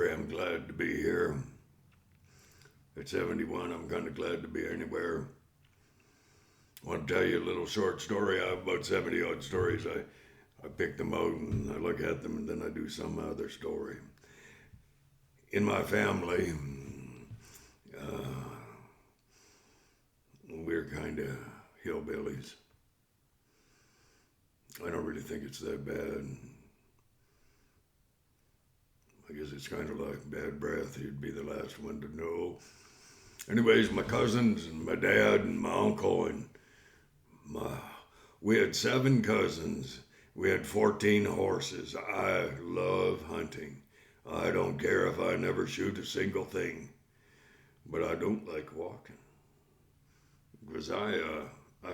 story. I'm glad to be here. At 71, I'm kind of glad to be anywhere. I want to tell you a little short story. I have about 70 odd stories. I pick them out and I look at them and then I do some other story. In my family, uh, we're kind of hillbillies. I don't really think it's that bad. I guess it's kind of like bad breath. You'd be the last one to know. Anyways, my cousins and my dad and my uncle and we had 7 cousins. We had 14 horses. I love hunting. I don't care if I never shoot a single thing, but I don't like walking because I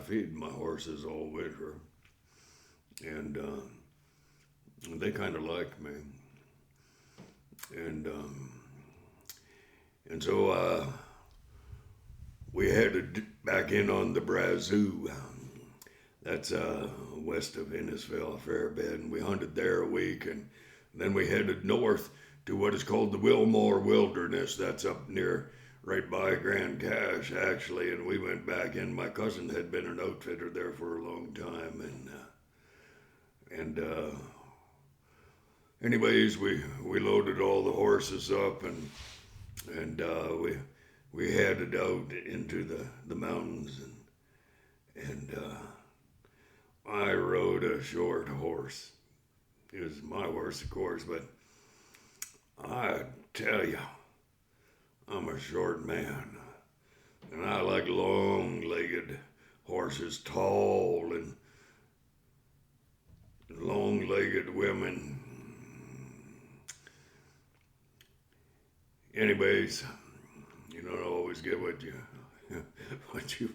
feed my horses all winter, and they kind of like me, and so we headed back in on the Brazos. That's west of Innisfil, Fairbed, and we hunted there a week, and then we headed north to what is called the Wilmore Wilderness. That's up near, right by Grand Cache, actually, and we went back in. My cousin had been an outfitter there for a long time, and anyways, we loaded all the horses up, and we headed out into the mountains, and I rode a short horse. It was my horse, of course, but I tell you, I'm a short man, and I like long-legged horses, tall and long-legged women. Anyways, you don't always get what you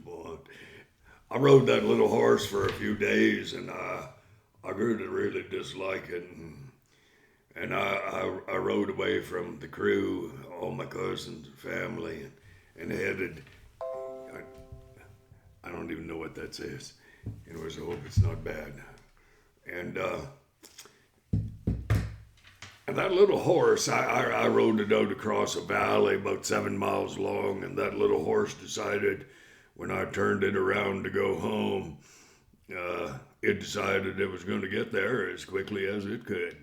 want. I rode that little horse for a few days, and I grew to really dislike it. And I rode away from the crew, all my cousins and family, and headed. I don't even know what that says. Anyways, I hope it's not bad. And that little horse, I rode it out across a valley about 7 miles long, and that little horse decided, when I turned it around to go home, it decided it was going to get there as quickly as it could.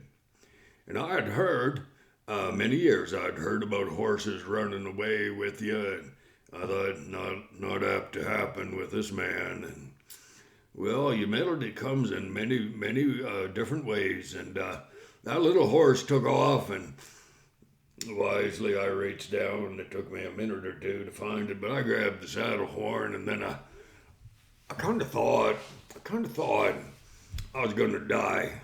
And I had heard, many years I'd heard about horses running away with you, and I thought not apt to happen with this man. And well, humility comes in many different ways, and that little horse took off, and wisely I reached down, and it took me a minute or two to find it, but I grabbed the saddle horn, and then I kind of thought I was going to die.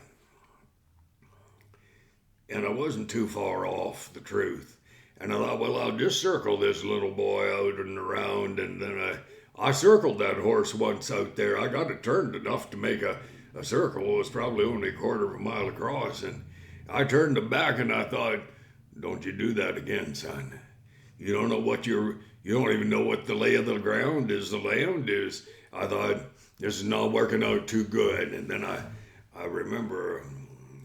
And I wasn't too far off the truth. And I thought, well, I'll just circle this little boy out and around, and then I circled that horse once out there. I got it turned enough to make a circle. It was probably only a quarter of a mile across, and I turned him back, and I thought, don't you do that again, son. You don't know you don't even know what the lay of the ground is. The land is. I thought, this is not working out too good. And then I remember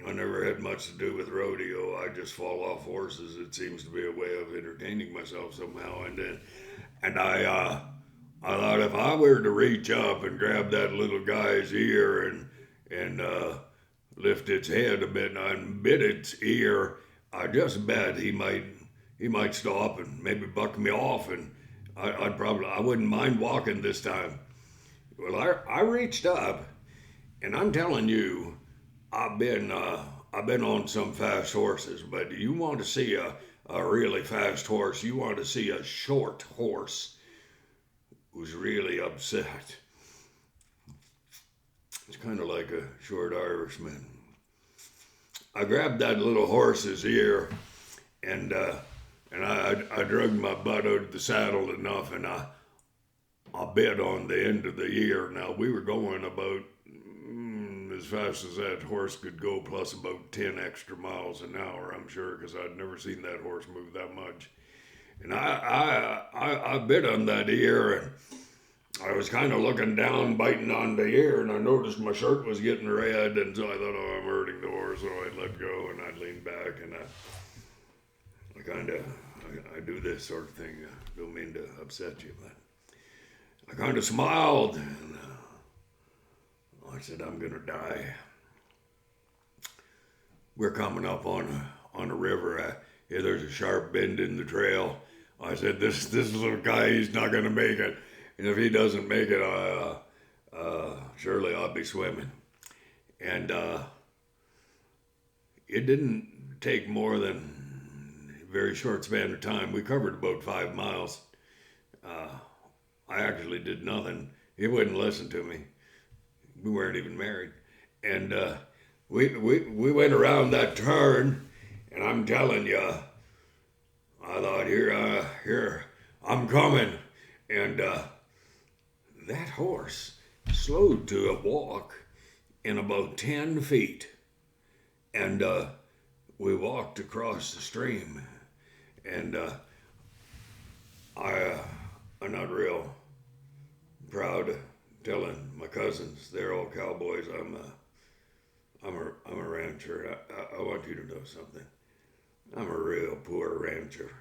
I never had much to do with rodeo. I just fall off horses. It seems to be a way of entertaining myself somehow. And I thought, if I were to reach up and grab that little guy's ear and lift its head a bit and bit its ear, I just bet he might stop and maybe buck me off, and I wouldn't mind walking this time. Well, I reached up, and I'm telling you, I've been on some fast horses, but you want to see a really fast horse, you want to see a short horse who's really upset. It's kind of like a short Irishman. I grabbed that little horse's ear, and I dragged my butt out of the saddle enough, and I bit on the end of the ear. Now, we were going about as fast as that horse could go, plus about 10 extra miles an hour, I'm sure, because I'd never seen that horse move that much. And I bit on that ear, and I was kind of looking down, biting on the ear, and I noticed my shirt was getting red, and so I thought, oh, I'm hurting the horse, so I'd let go, and I'd lean back, I do this sort of thing. I don't mean to upset you, but I kind of smiled and I said, I'm going to die. We're coming up on a river. Here there's a sharp bend in the trail. I said, this little guy, he's not going to make it. And if he doesn't make it, surely I'll be swimming. And it didn't take more than a very short span of time. We covered about 5 miles. I actually did nothing. He wouldn't listen to me. We weren't even married. And we went around that turn, and I'm telling you, I thought, here, I'm coming. And that horse slowed to a walk in about 10 feet. And we walked across the stream. And I'm not real proud of telling my cousins, they're all cowboys. I'm a rancher. I want you to know something. I'm a real poor rancher.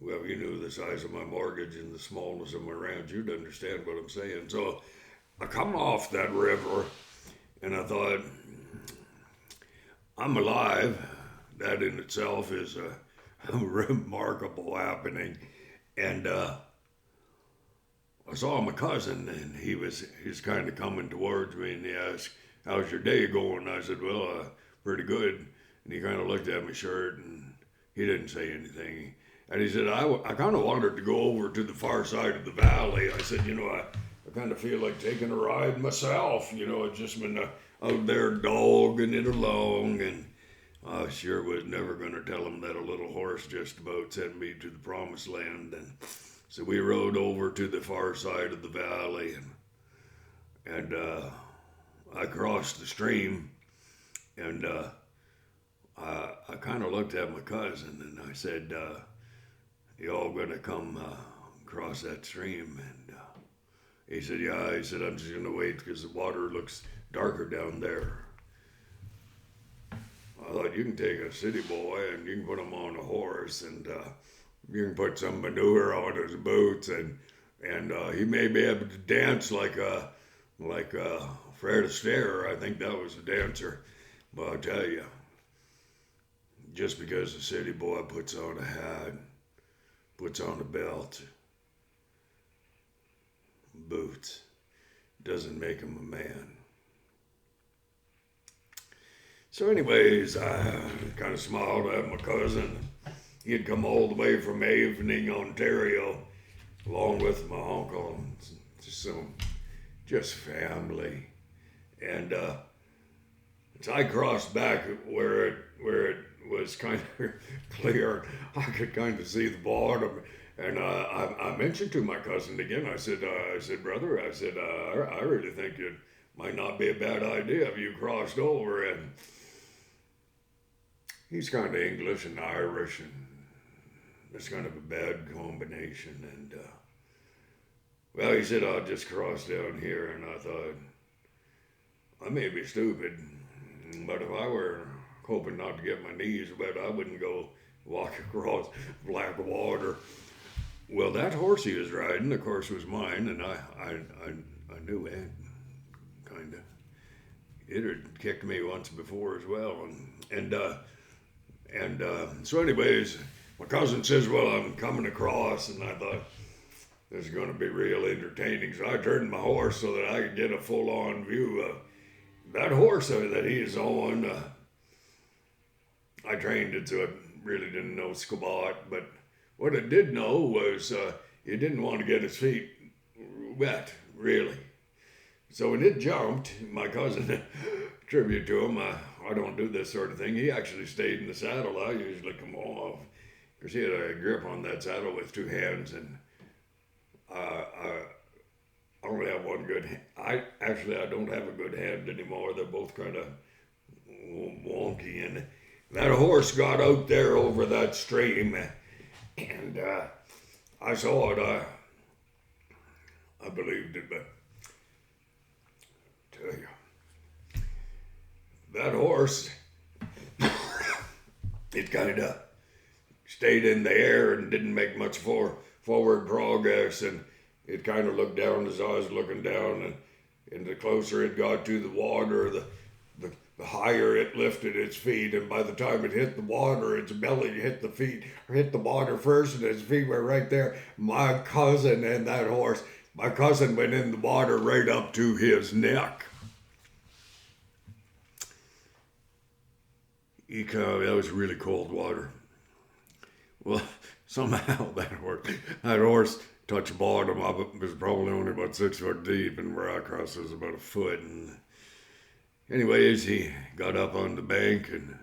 Well, if you knew the size of my mortgage and the smallness of my ranch, you'd understand what I'm saying. So I come off that river and I thought, I'm alive. That in itself is a remarkable happening. And I saw my cousin, and he's kind of coming towards me, and he asked, how's your day going? I said, well, pretty good. And he kind of looked at my shirt, and he didn't say anything. And he said, I kind of wanted to go over to the far side of the valley. I said, I kind of feel like taking a ride myself. I've just been out there dogging it along, and I sure was never going to tell him that a little horse just about sent me to the promised land. And so we rode over to the far side of the valley, and I crossed the stream, and I kind of looked at my cousin, and I said, you all going to come cross that stream? And he said, yeah. He said, I'm just going to wait because the water looks darker down there. I thought, you can take a city boy and you can put him on a horse, and you can put some manure on his boots, and he may be able to dance like Fred Astaire. I think that was a dancer. But I'll tell you, just because a city boy puts on a hat, puts on a belt, boots, doesn't make him a man. So anyways, I kind of smiled at my cousin. He had come all the way from Avening, Ontario, along with my uncle, and just family. And so I crossed back where it was kind of clear. I could kind of see the bottom. And I mentioned to my cousin again, I said, brother, I really think it might not be a bad idea if you crossed over. And he's kind of English and Irish, and it's kind of a bad combination. And, well, he said, I'll just cross down here. And I thought, I may be stupid, but if I were hoping not to get my knees wet, I wouldn't go walk across black water. Well, that horse he was riding, of course, was mine, and I knew it, kind of. It had kicked me once before as well, and so anyways, my cousin says, well, I'm coming across, and I thought, this is going to be real entertaining. So I turned my horse so that I could get a full-on view of that horse that he is on. I trained it, so it really didn't know squat, but what it did know was he didn't want to get his feet wet, really. So when it jumped, my cousin, tribute to him, I don't do this sort of thing. He actually stayed in the saddle. I usually come off because he had a grip on that saddle with two hands, and I only have one good hand. I don't have a good hand anymore. They're both kind of wonky, and that horse got out there over that stream, and I saw it. I believed it, but tell you, that horse, it kind of stayed in the air and didn't make much forward progress. And it kind of looked down as I was looking down, and the closer it got to the water, the higher it lifted its feet. And by the time it hit the water, its belly hit the feet, or hit the water first, and its feet were right there. My cousin and that horse, my cousin went in the water right up to his neck. That was really cold water. Well, somehow that horse touched bottom. I was probably only about 6 foot deep, and where I crossed was about a foot. And anyways, he got up on the bank, and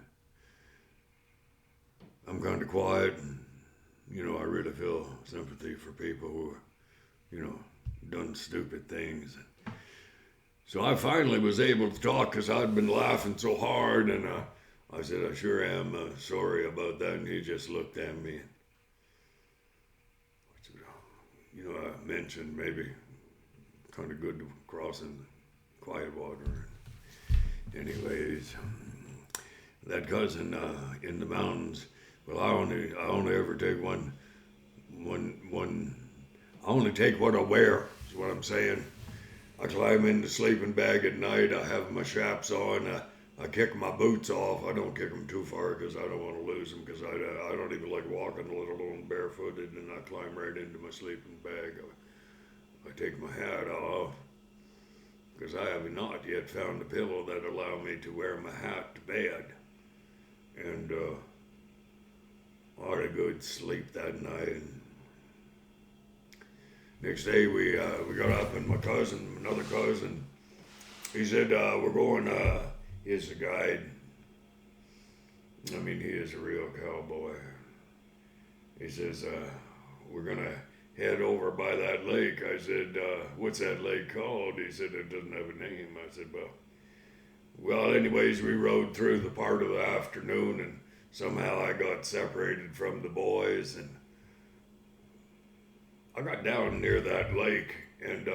I'm kind of quiet. And, I really feel sympathy for people who, done stupid things. So I finally was able to talk because I'd been laughing so hard, and I said, I sure am sorry about that. And he just looked at me. I said, I mentioned maybe kind of good to cross in quiet water. Anyways, that cousin in the mountains, well, I only ever take one, I only take what I wear, is what I'm saying. I climb in the sleeping bag at night. I have my chaps on. I kick my boots off. I don't kick them too far because I don't want to lose them, because I don't even like walking, let alone barefooted, and I climb right into my sleeping bag. I take my hat off because I have not yet found a pillow that allow me to wear my hat to bed. And I had a good sleep that night. Next day we got up, and my cousin, another cousin, he said, we're going, he's a guide. I mean, he is a real cowboy. He says, we're going to head over by that lake. I said, what's that lake called? He said, it doesn't have a name. I said, well, anyways, we rode through the part of the afternoon, and somehow I got separated from the boys, and I got down near that lake, and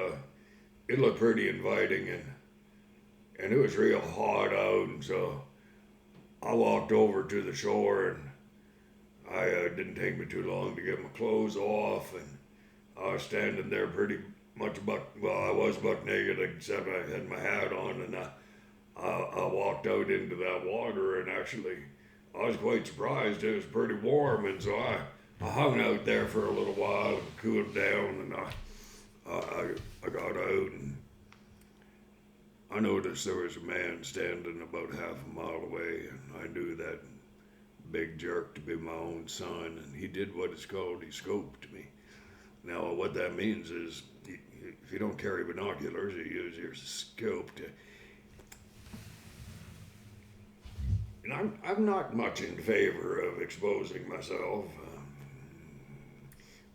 it looked pretty inviting, and it was real hot out, and so I walked over to the shore, and it didn't take me too long to get my clothes off, and I was standing there pretty much I was buck naked, except I had my hat on, and I walked out into that water, and actually I was quite surprised. It was pretty warm, and so I hung out there for a little while and cooled down, and I got out, and I noticed there was a man standing about half a mile away, and I knew that big jerk to be my own son, and he did what is called, he scoped me. Now, what that means is, if you don't carry binoculars, you use your scope to... And I'm not much in favor of exposing myself.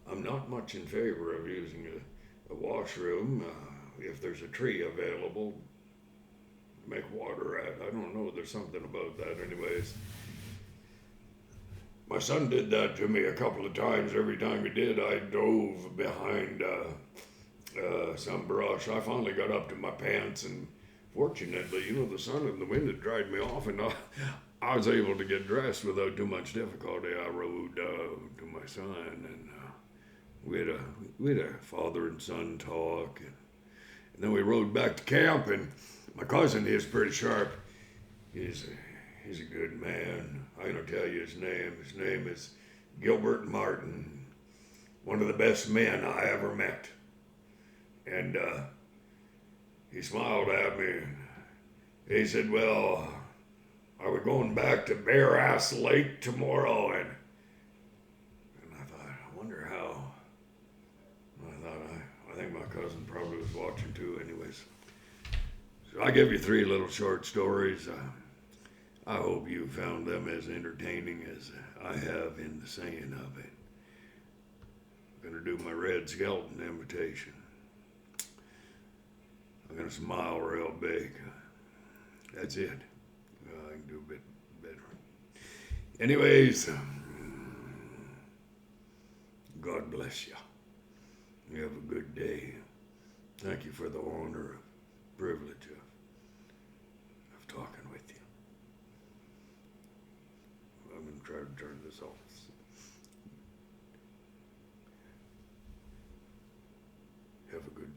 I'm not much in favor of using a washroom if there's a tree available to make water at. I don't know, there's something about that anyways. My son did that to me a couple of times. Every time he did, I dove behind some brush. I finally got up to my pants, and fortunately, the sun and the wind had dried me off, and I was able to get dressed without too much difficulty. I rode to my son, and we had a father and son talk, and then we rode back to camp, and my cousin, he is pretty sharp. He's a good man. I'm going to tell you his name. His name is Gilbert Martin, one of the best men I ever met. And he smiled at me. He said, well, are we going back to Bear Ass Lake tomorrow? And I thought, I wonder how. I think my cousin probably was watching too anyways. So I give you 3 little short stories. I hope you found them as entertaining as I have in the saying of it. I'm going to do my Red Skelton imitation. I'm going to smile real big. That's it. I can do a bit better. Anyways, God bless you. You have a good day. Thank you for the honor, privilege of talking with you. I'm going to try to turn this off. Have a good day.